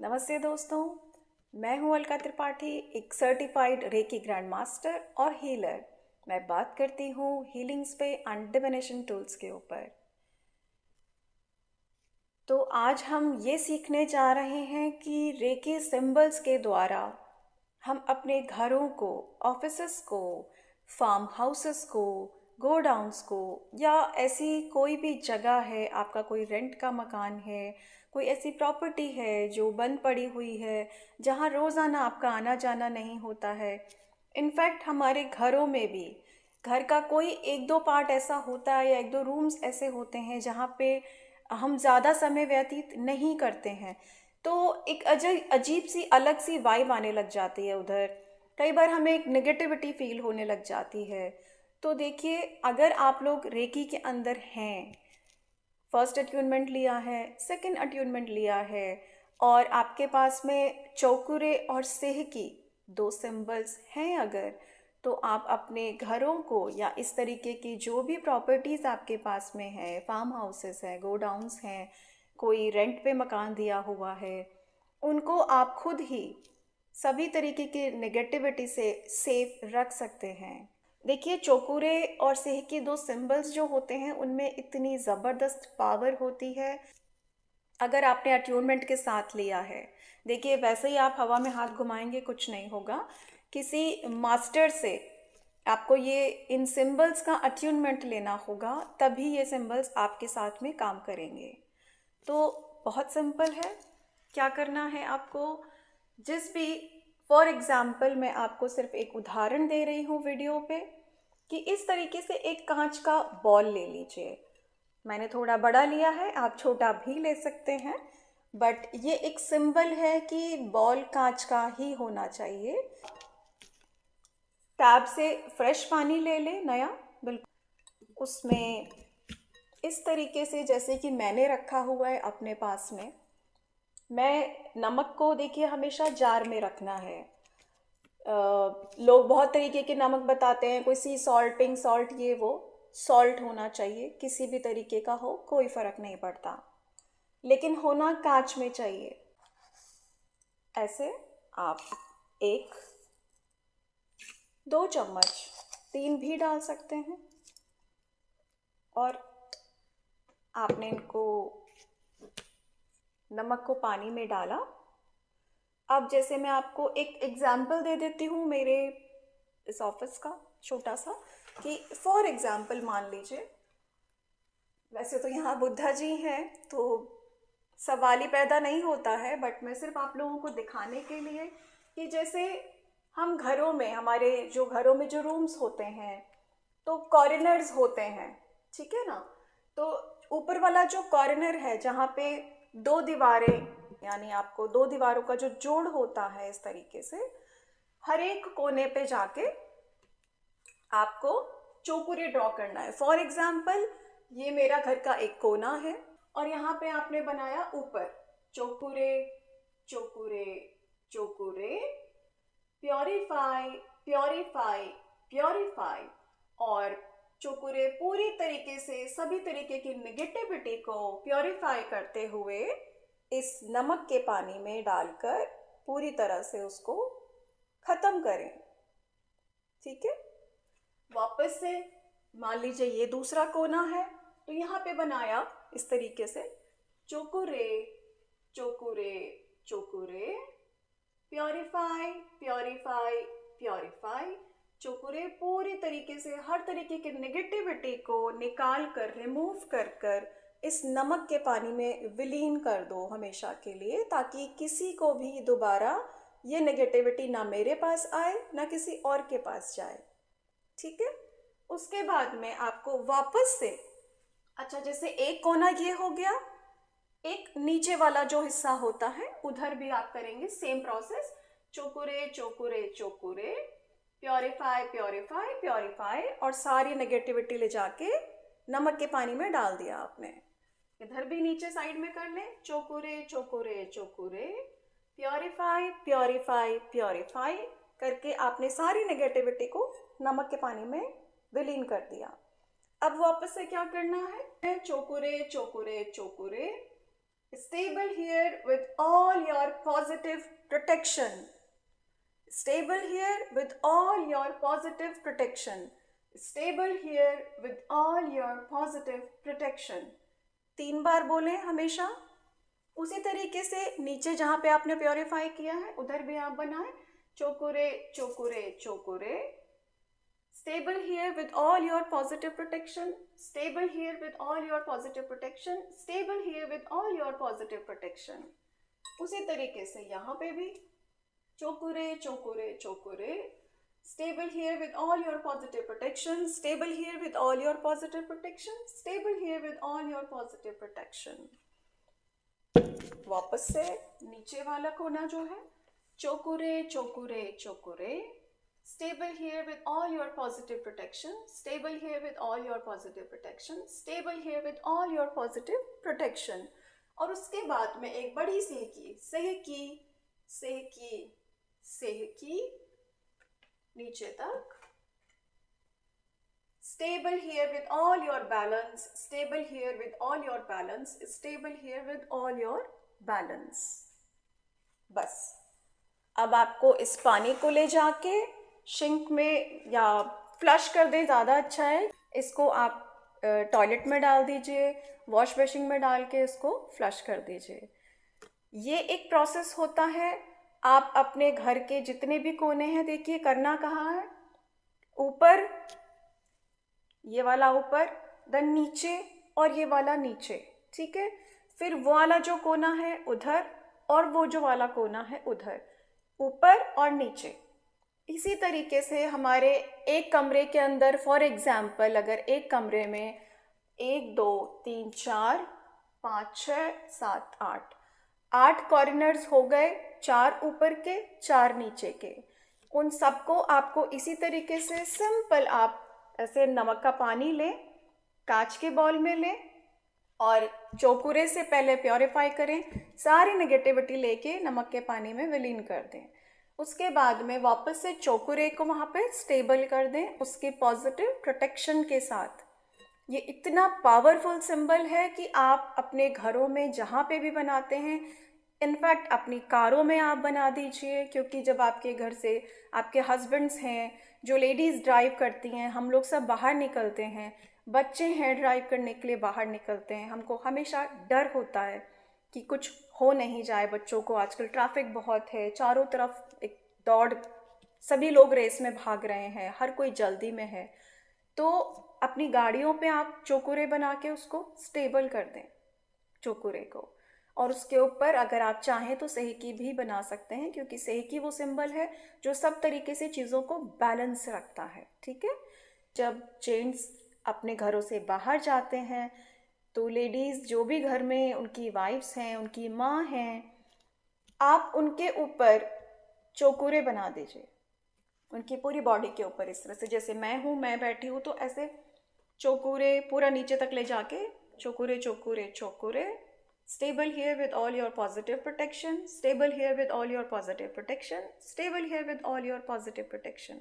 नमस्ते दोस्तों, मैं हूं अलका त्रिपाठी, एक सर्टिफाइड रेकी ग्रैंड मास्टर और हीलर। मैं बात करती हूं हीलिंग्स पे एंड डिविनेशन टूल्स के ऊपर। तो आज हम ये सीखने जा रहे हैं कि रेकी सिंबल्स के द्वारा हम अपने घरों को, ऑफिसेस को, फार्म हाउसेस को, गोडाउन्स को या ऐसी कोई भी जगह है, आपका कोई रेंट का मकान है, कोई ऐसी प्रॉपर्टी है जो बंद पड़ी हुई है, जहाँ रोज़ाना आपका आना जाना नहीं होता है। इनफैक्ट हमारे घरों में भी घर का कोई एक दो पार्ट ऐसा होता है या एक दो रूम्स ऐसे होते हैं जहाँ पे हम ज़्यादा समय व्यतीत नहीं करते हैं। तो एक अजीब सी अलग सी वाइब आने लग जाती है उधर। कई बार हमें एक नेगेटिविटी फील होने लग जाती है। तो देखिए, अगर आप लोग रेकी के अंदर हैं, फर्स्ट अट्यूनमेंट लिया है, सेकंड अट्यूनमेंट लिया है, और आपके पास में चौकुरे और सेह की दो सिंबल्स हैं अगर, तो आप अपने घरों को या इस तरीके की जो भी प्रॉपर्टीज़ आपके पास में है, फार्म हाउसेस हैं, गोडाउन्स हैं, कोई रेंट पे मकान दिया हुआ है, उनको आप खुद ही सभी तरीके की नेगेटिविटी से सेफ रख सकते हैं। देखिए, चौकुरे और सेह के दो सिंबल्स जो होते हैं उनमें इतनी ज़बरदस्त पावर होती है अगर आपने अट्यूनमेंट के साथ लिया है। देखिए, वैसे ही आप हवा में हाथ घुमाएंगे कुछ नहीं होगा। किसी मास्टर से आपको ये इन सिंबल्स का अट्यूनमेंट लेना होगा, तभी ये सिंबल्स आपके साथ में काम करेंगे। तो बहुत सिंपल है। क्या करना है आपको, जिस भी, फॉर एग्जाम्पल मैं आपको सिर्फ एक उदाहरण दे रही हूँ वीडियो पे, कि इस तरीके से एक कांच का बॉल ले लीजिए। मैंने थोड़ा बड़ा लिया है, आप छोटा भी ले सकते हैं, बट ये एक सिंबल है कि बॉल कांच का ही होना चाहिए। टैब से फ्रेश पानी ले लें, नया बिल्कुल। उसमें इस तरीके से, जैसे कि मैंने रखा हुआ है अपने पास में, मैं नमक को देखिए हमेशा जार में रखना है। लोग बहुत तरीके के नमक बताते हैं, कोई सी सॉल्ट, पिंक सॉल्ट, ये वो सॉल्ट होना चाहिए, किसी भी तरीके का हो कोई फ़र्क नहीं पड़ता, लेकिन होना कांच में चाहिए। ऐसे आप एक, दो चम्मच, तीन भी डाल सकते हैं, और आपने इनको, नमक को पानी में डाला। अब जैसे मैं आपको एक एग्जाम्पल दे देती हूँ मेरे इस ऑफिस का छोटा सा, कि फॉर एग्जाम्पल मान लीजिए, वैसे तो यहाँ बुद्धा जी हैं तो सवाल ही पैदा नहीं होता है, बट मैं सिर्फ आप लोगों को दिखाने के लिए कि जैसे हम घरों में, हमारे जो घरों में जो रूम्स होते हैं तो कॉर्नर्स होते हैं, ठीक है ना। तो ऊपर वाला जो कॉर्नर है जहाँ पे दो दीवारें, यानी आपको दो दीवारों का जो जोड़ होता है, इस तरीके से हर एक कोने पे जाके आपको चौकुरे ड्रॉ करना है। फॉर एग्जाम्पल, ये मेरा घर का एक कोना है और यहाँ पे आपने बनाया ऊपर चौकुरे, Cho Ku Rei, Cho Ku Rei, purify, purify, purify, और चौकुरे पूरी तरीके से सभी तरीके की नेगेटिविटी को प्योरीफाई करते हुए इस नमक के पानी में डालकर पूरी तरह से उसको खत्म करें। ठीक है। वापस से मान लीजिए ये दूसरा कोना है, तो यहाँ पे बनाया इस तरीके से चौकुरे, Cho Ku Rei, Cho Ku Rei, purify, purify, purify, चौकुरे पूरी तरीके से हर तरीके की नेगेटिविटी को निकाल कर, रिमूव कर कर इस नमक के पानी में विलीन कर दो हमेशा के लिए, ताकि किसी को भी दोबारा ये नेगेटिविटी ना मेरे पास आए ना किसी और के पास जाए। ठीक है। उसके बाद में आपको वापस से, अच्छा जैसे एक कोना ये हो गया, एक नीचे वाला जो हिस्सा होता है उधर भी आप करेंगे same process, Cho Ku Rei, Cho Ku Rei, Cho Ku Rei, purify, purify, purify, और सारी नेगेटिविटी ले जाके नमक के पानी में डाल दिया आपने। इधर भी नीचे साइड में कर लें, चौकुरे, Cho Ku Rei, Cho Ku Rei, purify, purify, purify करके आपने सारी नेगेटिविटी को नमक के पानी में विलीन कर दिया। अब वापस से क्या करना है, चौकुरे, Cho Ku Rei, चौकुरे, Stable here with all your positive protection. Stable here with all your positive protection. Stable here with all your positive protection. 3 बार बोलें हमेशा। उसी तरीके से नीचे जहाँ पे आपने प्योरीफाई किया है उधर भी आप बनाएं, चोकुरे चोकुरे चोकुरे. Stable here with all your positive protection. Stable here with all your positive protection. Stable here with all your positive protection. उसी तरीके से यहाँ पे भी चोकुरे चोकुरे चोकुरे. Stable here with all your positive protection. Stable here with all your positive protection. Stable here with all your positive protection. वापस से नीचे वाला कोना जो है, चोकुरे चोकुरे चोकुरे. Stable here with all your positive protection. Stable here with all your positive protection. Stable here with all your positive protection. और उसके बाद में एक बड़ी सेहकी, सेहकी सेहकी सेहकी नीचे तक. Stable here with all your balance. Stable here with all your balance. Stable here with all your balance. बस अब आपको इस पानी को ले जाके सिंक में या फ्लश कर दें, ज़्यादा अच्छा है. इसको आप टॉयलेट में डाल दीजिए, वॉश बेसिन में डाल के इसको फ्लश कर दीजिए. ये एक प्रोसेस होता है. आप अपने घर के जितने भी कोने हैं, देखिए करना कहाँ है, ऊपर, ये वाला ऊपर, देन नीचे और ये वाला नीचे. ठीक है, फिर वो वाला जो कोना है उधर और वो जो वाला कोना है उधर, ऊपर और नीचे. इसी तरीके से हमारे एक कमरे के अंदर, फॉर एग्जाम्पल, अगर एक कमरे में 1 2 3 4 5 6 7 8 कॉर्नर्स हो गए, 4 ऊपर के 4 नीचे के. उन सबको आपको इसी तरीके से सिंपल आप ऐसे नमक का पानी लें, कांच के बॉल में लें और चोकुरे से पहले प्योरीफाई करें, सारी नेगेटिविटी लेके नमक के पानी में विलीन कर दें. उसके बाद में वापस से चोकुरे को वहाँ पे स्टेबल कर दें उसके पॉजिटिव प्रोटेक्शन के साथ. ये इतना पावरफुल सिंबल है कि आप अपने घरों में जहाँ पे भी बनाते हैं, इनफैक्ट अपनी कारों में आप बना दीजिए, क्योंकि जब आपके घर से आपके हस्बैंड्स हैं, जो लेडीज़ ड्राइव करती हैं, हम लोग सब बाहर निकलते हैं, बच्चे हैं ड्राइव करने के लिए बाहर निकलते हैं, हमको हमेशा डर होता है कि कुछ हो नहीं जाए बच्चों को. आजकल ट्रैफिक बहुत है, चारों तरफ एक दौड़, सभी लोग रेस में भाग रहे हैं, हर कोई जल्दी में है. तो अपनी गाड़ियों पे आप चोकुरे बना के उसको स्टेबल कर दें, चोकुरे को. और उसके ऊपर अगर आप चाहें तो सेहकी भी बना सकते हैं, क्योंकि सेहकी वो सिंबल है जो सब तरीके से चीज़ों को बैलेंस रखता है. ठीक है, जब जेंट्स अपने घरों से बाहर जाते हैं तो लेडीज़ जो भी घर में उनकी वाइफ्स हैं, उनकी माँ हैं, आप उनके ऊपर चोकुरे बना दीजिए, उनकी पूरी बॉडी के ऊपर. इस तरह से जैसे मैं हूँ, मैं बैठी हूँ, तो ऐसे चोकुरे पूरा नीचे तक ले जाके चोकुरे चोकुरे चोकुरे. Stable here with all your positive protection. Stable here with all your positive protection. Stable here with all your positive protection.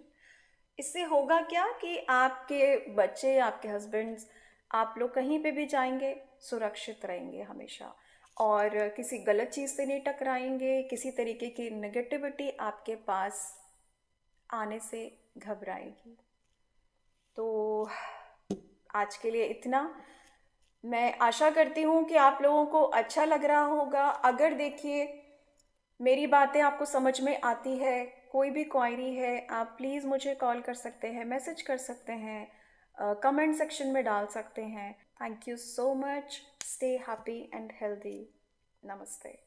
इससे होगा क्या कि आपके बच्चे, आपके हस्बैंड्स, आप लोग कहीं पे भी जाएंगे सुरक्षित रहेंगे हमेशा, और किसी गलत चीज़ से नहीं टकराएंगे, किसी तरीके की नेगेटिविटी आपके पास आने से घबराएगी. तो आज के लिए इतना. मैं आशा करती हूँ कि आप लोगों को अच्छा लग रहा होगा. अगर देखिए मेरी बातें आपको समझ में आती है, कोई भी क्वायरी है, आप प्लीज़ मुझे कॉल कर सकते हैं, मैसेज कर सकते हैं, कमेंट सेक्शन में डाल सकते हैं. Thank you so much. Stay happy and healthy. नमस्ते.